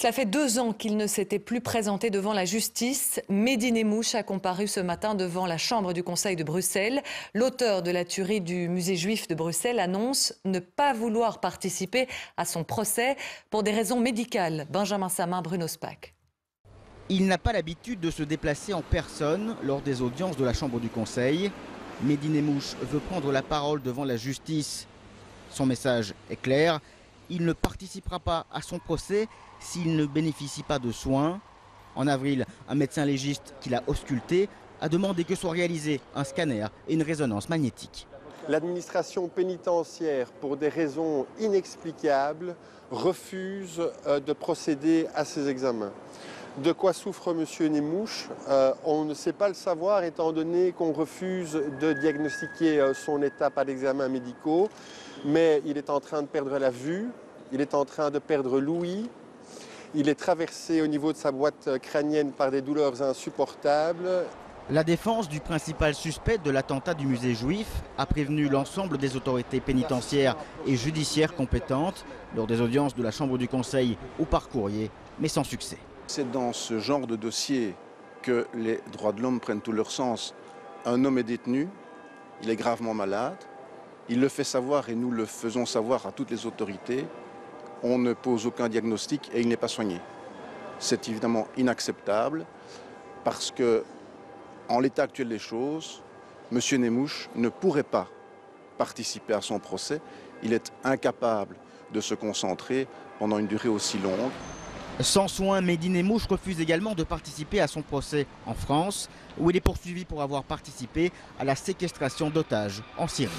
Cela fait 2 ans qu'il ne s'était plus présenté devant la justice. Mehdi Nemmouche a comparu ce matin devant la Chambre du Conseil de Bruxelles. L'auteur de la tuerie du musée juif de Bruxelles annonce ne pas vouloir participer à son procès pour des raisons médicales. Benjamin Samin, Bruno Spaak. Il n'a pas l'habitude de se déplacer en personne lors des audiences de la Chambre du Conseil. Mehdi Nemmouche veut prendre la parole devant la justice. Son message est clair, il ne participera pas à son procès s'il ne bénéficie pas de soins. En avril, un médecin légiste qui l'a ausculté a demandé que soit réalisé un scanner et une résonance magnétique. L'administration pénitentiaire, pour des raisons inexplicables, refuse de procéder à ces examens. De quoi souffre M. Nemmouche? On ne sait pas le savoir étant donné qu'on refuse de diagnostiquer son état par d'examens médicaux. Mais il est en train de perdre la vue, il est en train de perdre l'ouïe, il est traversé au niveau de sa boîte crânienne par des douleurs insupportables. La défense du principal suspect de l'attentat du musée juif a prévenu l'ensemble des autorités pénitentiaires et judiciaires compétentes lors des audiences de la Chambre du Conseil ou par courrier, mais sans succès. C'est dans ce genre de dossier que les droits de l'homme prennent tout leur sens. Un homme est détenu, il est gravement malade, il le fait savoir et nous le faisons savoir à toutes les autorités. On ne pose aucun diagnostic et il n'est pas soigné. C'est évidemment inacceptable parce que, en l'état actuel des choses, M. Nemmouche ne pourrait pas participer à son procès. Il est incapable de se concentrer pendant une durée aussi longue. Sans soin, Mehdi Nemmouche refuse également de participer à son procès en France, où il est poursuivi pour avoir participé à la séquestration d'otages en Syrie.